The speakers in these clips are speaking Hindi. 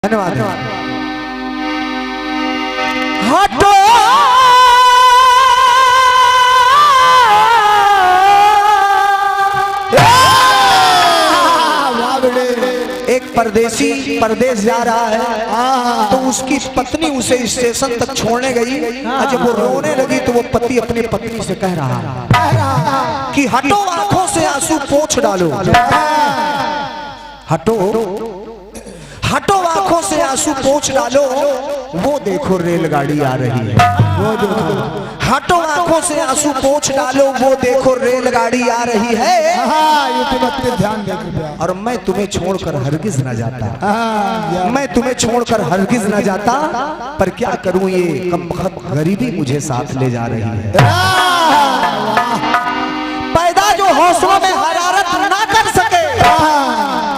धन्यवाद। हटो एक परदेसी परदेश जा रहा है तो उसकी पत्नी उसे स्टेशन तक छोड़ने गई। जब वो रोने लगी तो वो पति अपनी पत्नी से कह रहा कि हटो, आंखों से आंसू पोंछ डालो। हटो हटो, आंखों से आंसू पोंछ डालो, वो देखो रेलगाड़ी आ रही है। वो देखो, हटो आंखों से आंसू पोंछ डालो, वो देखो रेलगाड़ी आ रही है। ध्यान दे। और मैं तुम्हें छोड़कर हरगिज न जाता, मैं तुम्हें छोड़कर हरगिज न जाता, पर क्या करूं ये कमबख्त गरीबी मुझे साथ ले जा रही है। पैदा जो हौसलों में हरारत ना कर सके,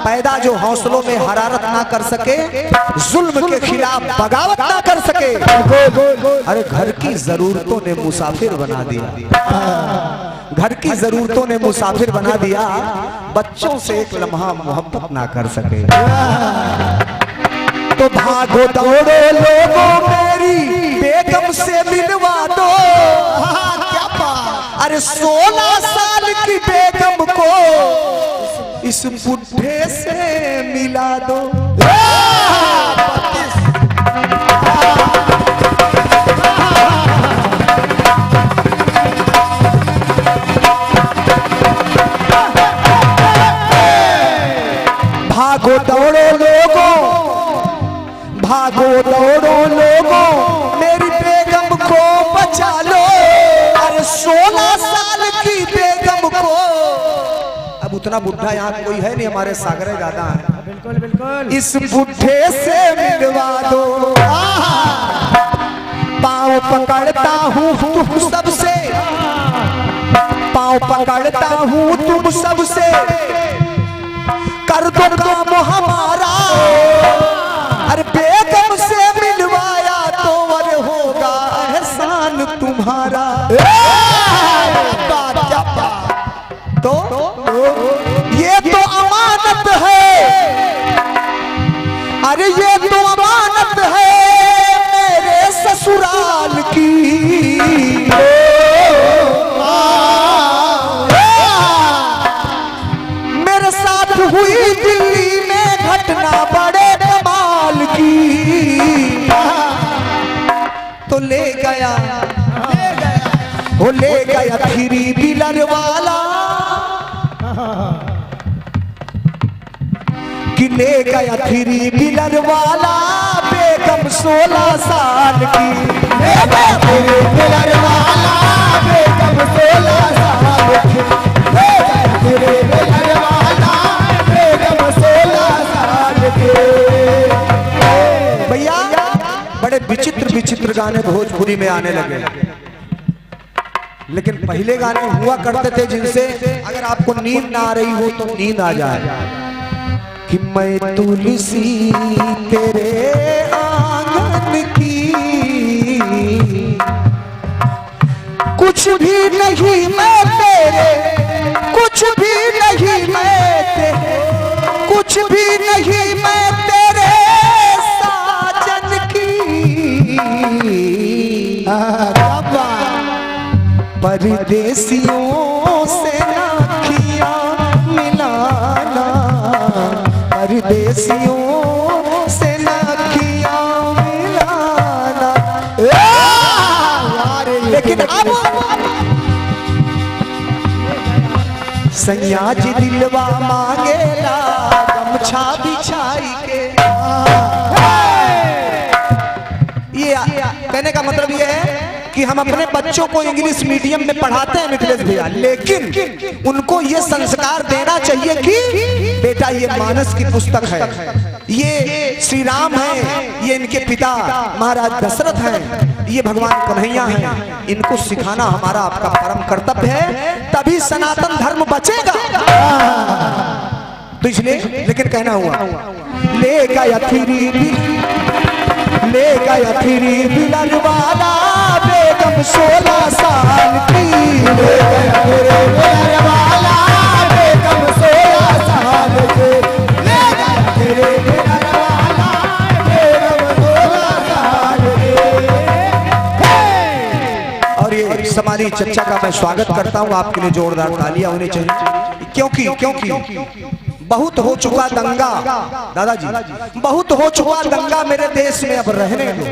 पैदा जो हौसलों में हरारत ना कर सके, जुल्म के खिलाफ बगावत ना कर सके, अरे घर की जरूरतों ने मुसाफिर बना दिया, घर की जरूरतों ने मुसाफिर बना दिया, बच्चों से एक लम्हा मोहब्बत ना कर सके। तो भागो दौड़ो लोगों, मेरी बेगम से मिलवा दो। क्या बात, अरे 16 साल की बेगम को इस बुढ़े से मिला दो। भागो दौड़ो लोगों, भागो दौड़ो लोगों, मेरी बेगम को बचा लो। अरे 16 साल की बेगम को, अब उतना बुढ़ा यहाँ कोई है नहीं, हमारे सागरे ज्यादा है। बिल्कुल बिल्कुल, इस बुढ़े से मिलवा दो। पाँव पकड़ता हूँ तुम सबसे, पाँव पकड़ता हूँ तुम सबसे, कर दो काम हमारा। अरे बेगम से मिलवाया तो अरे होगा एहसान तुम्हारा। तो ये तो अमानत है, अरे ये तो अमानत है मेरे ससुराल की। मेरे साथ हुई दिल्ली में घटना बड़े कमाल की। तो ले गया, वो ले गया थ्री व्हीलर वाला, कि ले गया थ्री व्हीलर वाला बेगम 16 साल की। ले गया थ्री व्हीलर वाला बेगम 16 साल की। ले गया थ्री व्हीलर वाला बेगम 16 साल की। भैया बड़े विचित्र विचित्र गाने भोजपुरी में आने लगे, लेकिन पहले गाने हुआ करते थे जिनसे अगर आपको नींद ना आ रही हो तो नींद आ जाए। कि मैं तुलसी तेरे आंगन की, कुछ भी नहीं मैं तेरे, कुछ भी नहीं मैं तेरे, कुछ भी नहीं मैं तेरे साजन की। परदेसियों से नाखियां मिलाना, परदेसियों से नाखियां मिलाना। लेकिन अब सैया जी दिलवा मांगेला गमछा बिछाई के। ये कहने का मतलब ये है कि हम अपने बच्चों को इंग्लिश मीडियम में पढ़ाते हैं मिथिलेश भैया, लेकिन उनको ये संस्कार देना चाहिए कि बेटा ये मानस की पुस्तक है, ये श्री राम है, ये इनके पिता महाराज दशरथ हैं, ये भगवान कन्हैया हैं, इनको सिखाना हमारा आपका परम कर्तव्य है, तभी सनातन धर्म बचेगा। तो इसलिए लेकिन कहना हुआ, ले गया थ्री व्हीलर वाला बेगम 16 साल की। ले गया थ्री व्हीलर वाला बेगम 16 साल की। ले गया थ्री व्हीलर वाला इस हमारी चर्चा का मैं स्वागत करता हूँ। आपके लिए जोरदार तालियां होनी चाहिए, क्योंकि बहुत हो चुका दंगा दादाजी, बहुत हो चुका दंगा मेरे देश में, अब रहने दो।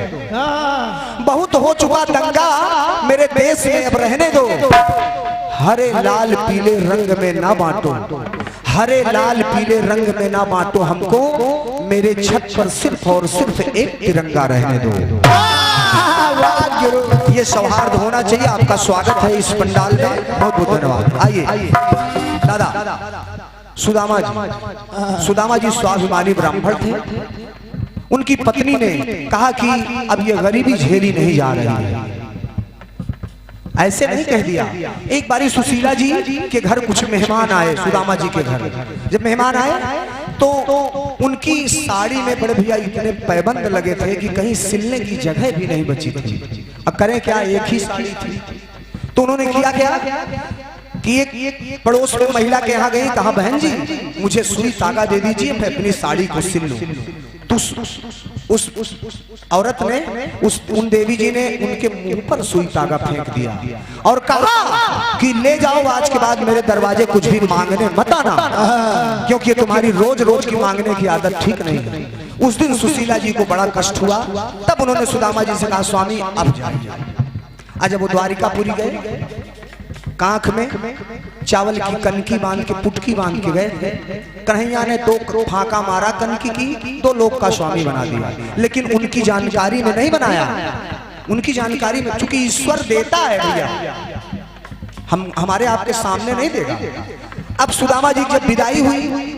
बहुत हो चुका दंगा मेरे देश में, अब रहने दो। हरे लाल पीले रंग में ना बांटो, हरे लाल पीले रंग में ना बांटो हमको, मेरे छत पर सिर्फ और सिर्फ एक तिरंगा रहने दो। ये सौहार्द होना चाहिए। आपका स्वागत है इस पंडाल में, बहुत बहुत धन्यवाद। आइए दादा, सुदामा जी स्वाभिमानी ब्राह्मण थे। उनकी पत्नी ने कहा कि अब ये गरीबी झेली नहीं जा रही है। ऐसे नहीं कह दिया। एक बारी सुशीला जी के घर कुछ मेहमान आए, सुदामा जी के घर। जब मेहमान आए तो उनकी साड़ी में बड़े भैया इतने पैबंद लगे थे कि कहीं सिलने की जगह भी नहीं बची थी। अब करें क्या, एक ही साड़ी थी। तो उन्होंने किया क्या कि एक पड़ोस में महिला के यहाँ गई, कहा बहन जी मुझे सुई धागा दे दीजिए, मैं अपनी साड़ी को सिल लूं। तो उस औरत ने उन देवी जी ने उनके मुंह पर सुई धागा फेंक दिया और कहा कि ले जाओ, आज के बाद मेरे दरवाजे कुछ भी मांगने मत आना, क्योंकि तुम्हारी रोज रोज की मांगने की आदत ठीक नहीं है। उस दिन सुशीला जी को बड़ा कष्ट हुआ। तब उन्होंने सुदामा जी से कहा स्वामी अब जाइए। आज जब वो द्वारिकापुरी गए, कांख में चावल की कनकी बांध के, पुटकी बांध के गए। कन्हैया ने 2 फांका मारा कनकी की, 2 लोग का स्वामी बना दिया। लेकिन उनकी जानकारी में नहीं बनाया। उनकी जानकारी में, चूंकि ईश्वर देता है भैया, हमारे आपके सामने नहीं देगा। अब सुदामा जी जब विदाई हुई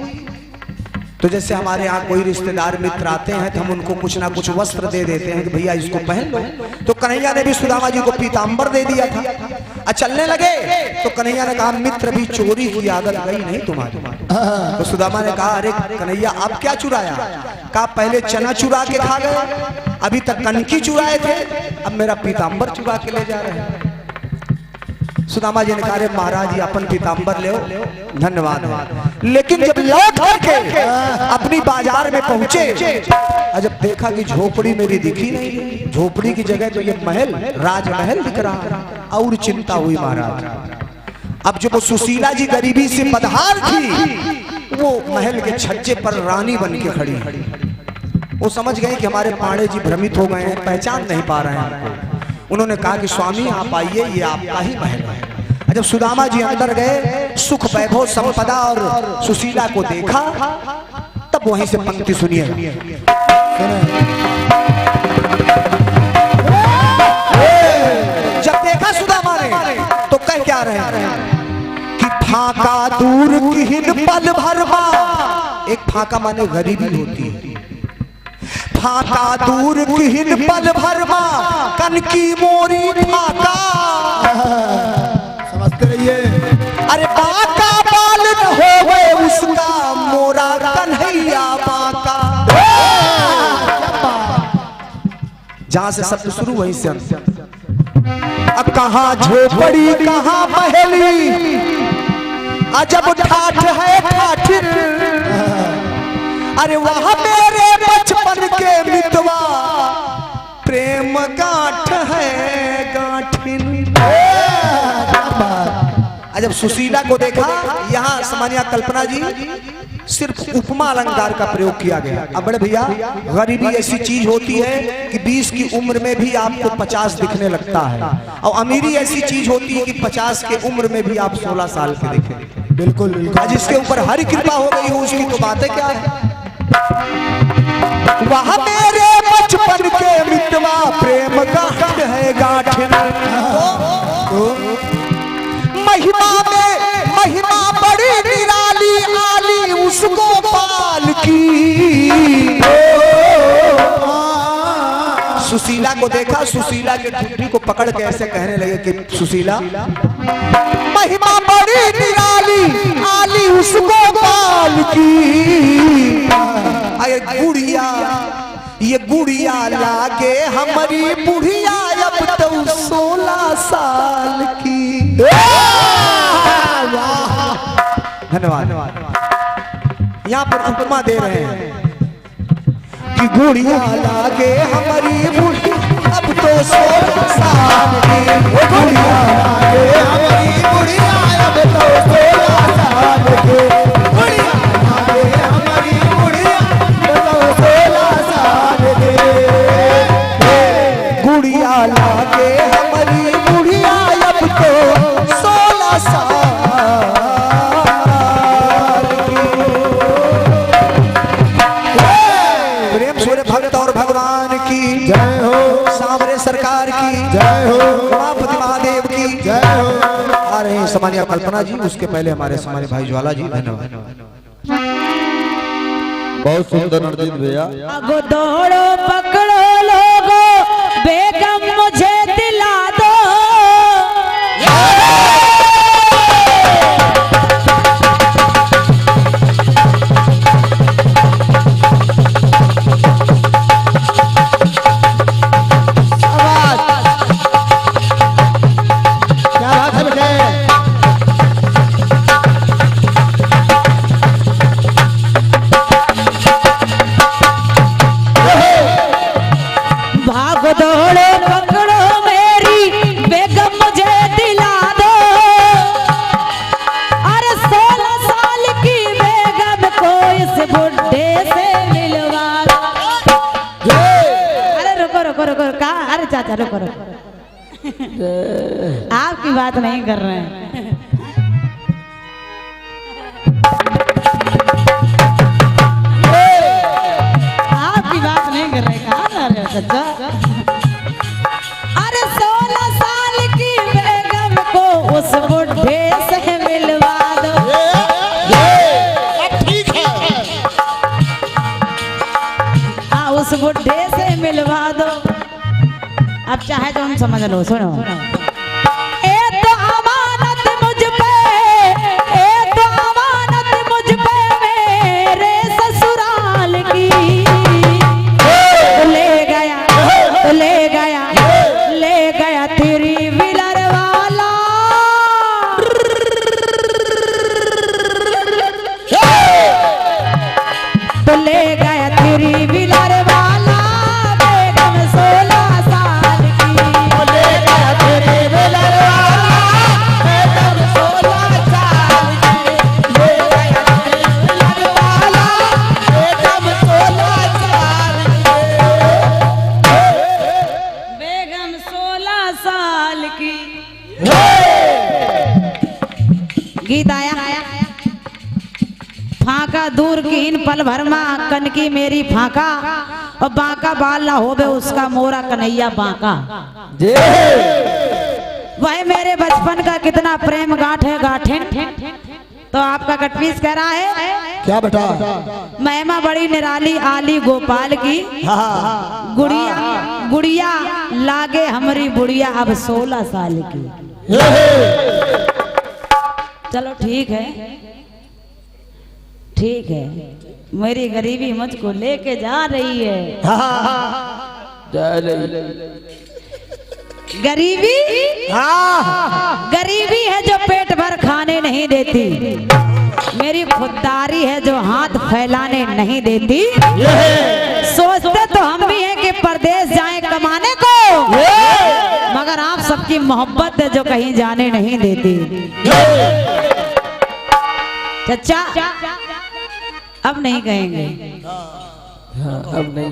तो जैसे हमारे यहाँ कोई रिश्तेदार मित्र आते हैं तो हम उनको कुछ ना कुछ वस्त्र दे देते हैं कि भैया इसको पहन लो। तो कन्हैया ने भी सुदामा जी को पीतांबर दे दिया था। चलने लगे तो कन्हैया ने कहा मित्र भी चोरी की आदत गई नहीं तुम्हारी। तो सुदामा ने कहा अरे कन्हैया आप क्या चुराया? कहा पहले चना चुरा के खा गए, अभी तक कनकी चुराए थे, अब मेरा पीतांबर चुरा के ले जा रहे हैं। सुदामा जी ने कहा महाराज जी अपन पीतांबर ले, धन्यवाद। लेकिन जब लौट करके अपनी बाजार में पहुंचे, जब देखा कि झोपड़ी मेरी दिखी नहीं, झोपड़ी की जगह तो ये महल, राजमहल दिख रहा, और चिंता हुई महाराज। अब जब वो सुशीला जी गरीबी से बदहाल थी, वो महल के छज्जे पर रानी बन के खड़ी। वो समझ गए कि हमारे पांडे जी भ्रमित हो गए हैं, पहचान नहीं पा रहे हैं। उन्होंने कहा कि स्वामी आप आइए, ये आपका ही महल है। जब सुदामा जी अंदर गए, सुख वैभव संपदा और सुशीला को देखा, तब वहीं से पंक्ति सुनिए। जब देखा सुदामा ने तो कह क्या रहे हैं कि फाका दूर किहिन पल भरमा। एक फाका माने गरीबी होती है। फाका दूर किहिन पल भरमा, कनकी मोरी फाका। समझते रहिए। अरे बाका बाल न होवे उसका, मोरा कन्हैया बाका। जहां से शब्द शुरू वहीं से अब कहाँ झोपड़ी कहाँ पहली, अजब ठाठ है ठाठिर। अरे वहां मेरे बचपन के मितवा, प्रेम गांठ है गांठिन। जब सुशीला को देखा, यहाँ सामान्य कल्पना जी सिर्फ उपमा अलंकार का प्रयोग किया गया। अब बड़े भैया गरीबी ऐसी चीज होती है कि 20 की उम्र में भी आपको 50 दिखने लगता है, और अमीरी ऐसी चीज होती है कि 50 के उम्र में भी आप 16 साल के दिखे। बिल्कुल बिल्कुल। जिसके ऊपर हरि कृपा हो गई हो उसकी तो बातें क्या है। वह मेरे बचपन के मितवा, प्रेम गांठ है गांठिन। महिमा बड़ी निराली, आली उसको पाल की। सुशीला को देखा, सुशीला के ठुड्डी को पकड़ के ऐसे कहने लगे कि सुशीला महिमा बड़ी निराली, आली उसको पाल की। अरे गुड़िया, ये गुड़िया लागे हमारी बुढ़िया, अब तो 16 साल की। धन्यवाद। यहाँ पर उपमा दे रहे हैं कि गुड़िया लागे हमारी बुढ़ी, अब तो 16 साल की गुड़िया लागे हमारी गुड़िया अब तो 16 साल की गुड़िया लागे हमारी गुड़िया अब तो 16 साल की गुड़िया लागे हमारी गुड़िया अब तो 16 साल की। प्रेम सूर्य भक्त और भगवान की जय हो, सांवरे सरकार की जय हो, उमापति महादेव की जय हो। आ रहे हैं सामान्य कल्पना जी, उसके पहले हमारे सामान्य भाई ज्वाला जी। धन्यवाद। बहुत सुंदर नरजीत भैया। अब दौड़ो पकड़ो लोगो बेगम मुझे दिला दो। क्या बात है बेटे? भाग दौड़ो पकड़ो मेरी बेगम मुझे दिला दो। अरे 16 साल की बेगम को इस बुढ़े से मिलवा दो। अरे रुको रुको रुको कहा? अरे चाचा रुको रुको, आपकी बात नहीं कर रहे हैं। आपकी बात नहीं कर रहे, कहाँ जा रहे हो चाचा? अरे 16 साल की बेगम को उस बुढ़े से मिलवा दो। ठीक है। हाँ, उस बुढ़े से मिलवा दो। अब चाहे तो हम समझ लो, सुनो। ए तो अमानत मुझ पे, ए तो अमानत मुझ पे मेरे ससुराल की। ले गया, ले गया, ले गया तेरी व्हीलर वाला। तो ले गया तेरी व्हीलर वाला बेगम 16 साल की। ले गया तेरे बेलर वाला बेगम 16 साल की। ले गया तेरे बेलर वाला बेगम 16 साल की। बेगम 16 साल की। गीत आया। फाका दूर कीन पल भरमा कनकी मेरी फाका, और बांका बाल ना होवे उसका मोरा कन्हैया बांका। वह मेरे बचपन का कितना प्रेम गांठ है गाठे। तो आपका कटपीस कह रहा है क्या बेटा? महिमा बड़ी निराली आली गोपाल की। गुड़िया गुड़िया लागे हमारी बुढ़िया अब 16 साल की। चलो ठीक है, ठीक है। मेरी गरीबी मुझको लेके जा रही है। गरीबी, गरीबी है जो पेट भर खाने नहीं देती। मेरी खुददारी है जो हाथ फैलाने नहीं देती। सोचते तो हम भी हैं कि परदेश जाएं कमाने को, मगर आप सबकी मोहब्बत है जो कहीं जाने नहीं देती। चचा अब नहीं कहेंगे। अब नहीं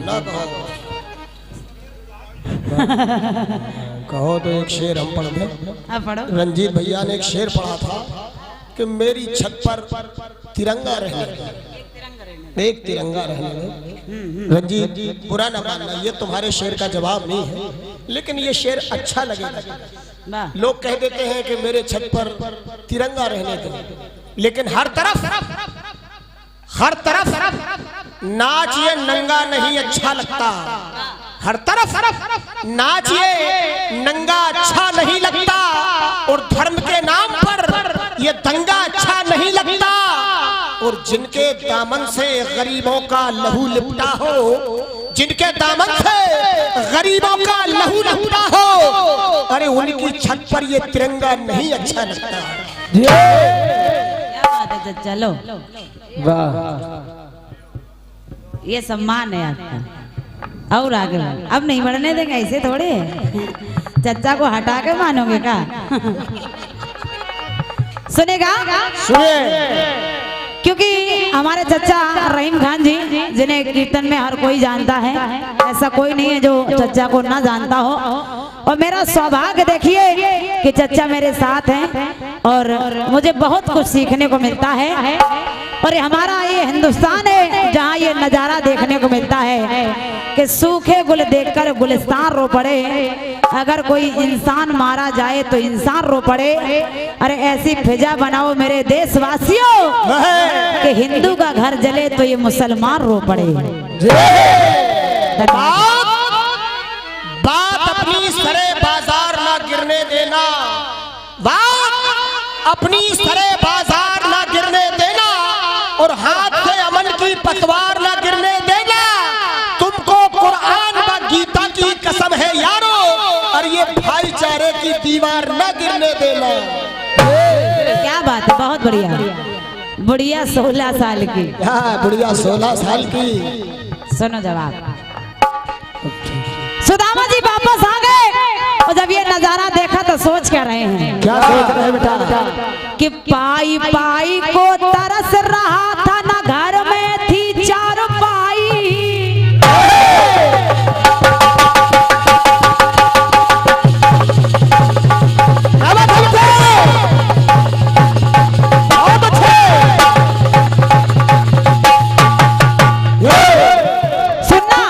कहो तो एक शेर हम पढ़ दें। अब पढ़ो। रंजीत भैया ने एक शेर पढ़ा था कि मेरी छत पर तिरंगा रहने दे, एक तिरंगा रहने दे। रंजीत बुरा ना मानना, ये तुम्हारे शेर का जवाब नहीं है, लेकिन ये शेर अच्छा लगेगा। वाह। लोग कह देते हैं कि मेरे छत पर तिरंगा रहने दे, लेकिन हर तरफ नाच ये नंगा नहीं अच्छा लगता। हर तरफ नाच ये नंगा अच्छा नहीं लगता, और धर्म के नाम पर ये दंगा अच्छा नहीं लगता। और जिनके दामन से गरीबों का लहू लिपटा हो, जिनके दामन से गरीबों का लहू लिपटा हो, अरे उनकी छत पर ये तिरंगा नहीं अच्छा लगता। क्या बात है चचा, लो वाह, ये सम्मान है आपका। और आगे अब नहीं बढ़ने देंगे, ऐसे थोड़े चचा को हटा के मानोगे क्या? सुनेगा? सुनिए। क्योंकि हमारे चचा रहीम खान जी, जिन्हें कीर्तन में हर कोई जानता है, ऐसा कोई नहीं है जो चचा को ना जानता हो। और मेरा सौभाग्य देखिए कि चचा मेरे साथ हैं और मुझे बहुत कुछ सीखने को मिलता है। और हमारा ये हिंदुस्तान है जहाँ ये नज़ारा देखने को मिलता है कि सूखे गुल देखकर गुलिस्तान रो पड़े, अगर कोई इंसान मारा जाए तो इंसान रो पड़े। अरे ऐसी फिजा बनाओ मेरे देशवासियों कि हिंदू का घर जले तो ये मुसलमान रो पड़े। बात अपनी सरे बाजार ना गिरने देना, बात अपनी सरे बाजार ना गिरने देना, और हाथ से अमन की पतवार ना गिरने देना। तुमको कुरान व गीता की कसम है यारो, और ये भाईचारे की दीवार ना गिरने देना। क्या बात है, बहुत बढ़िया। बुढ़िया 16 साल की, हाँ बुढ़िया 16 साल की। सुनो जवाब। सुदामा जी वापस आ गए और जब ये नजारा देखा तो सोच क्या रहे हैं? क्या सोच रहे बेटा? कि पाई पाई को तरस रहा था, ना घर में थी चारपाई। सुनना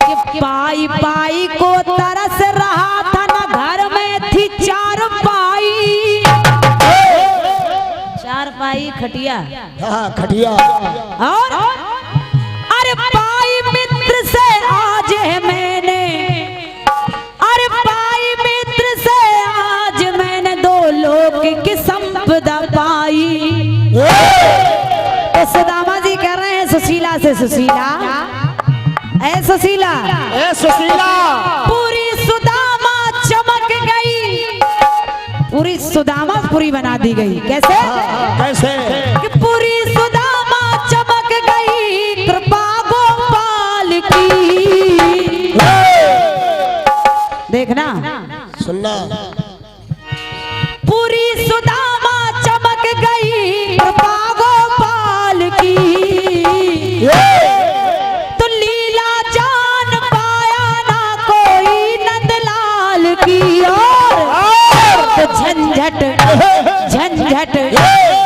कि पाई पाई को तरस रहा था, ना घर में थी चारपाई। चारपाई खटिया, हाँ खटिया। और अरे पाई मित्र से आज है मैंने, अरे पाई मित्र से आज मैंने दो लोग की संपदा पाई। तो सुदामा जी कह रहे हैं सुशीला से, सुशीला ऐ सुशीला, ए सुशीला, पूरी सुदामा चमक गई, पूरी सुदामा पूरी बना दी गई। कैसे? कैसे? कि पूरी सुदामा चमक गई कृपा गोपाल की। देखना, सुनना, पूरी सुदामा चमक गई कृपा गोपाल की। तो लीला जान पाया ना कोई नंदलाल की। और तो झंझट झंझट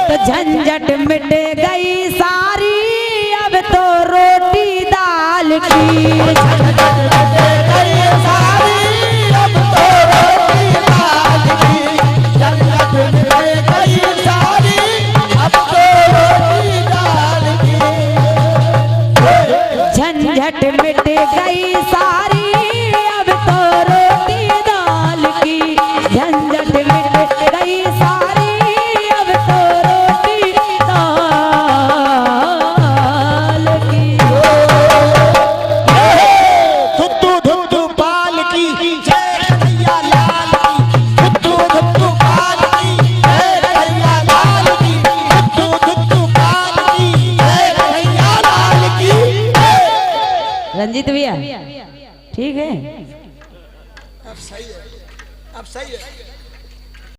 तो झंझट मिट गई सारी, अब तो रोटी दाल की। झंझट मिट गई सारी, अब तो रोटी दाल की। झंझट मिट गई सारी, अब तो रोटी दाल की। धुत्तू धुत्तू पाल की जय कन्हैया लाल की। धुत्तू धुत्तू पाल की जय कन्हैया लाल की। धुत्तू धुत्तू पाल की जय कन्हैया लाल की। रंजीत भैया ठीक है? अब सही है, अब सही है।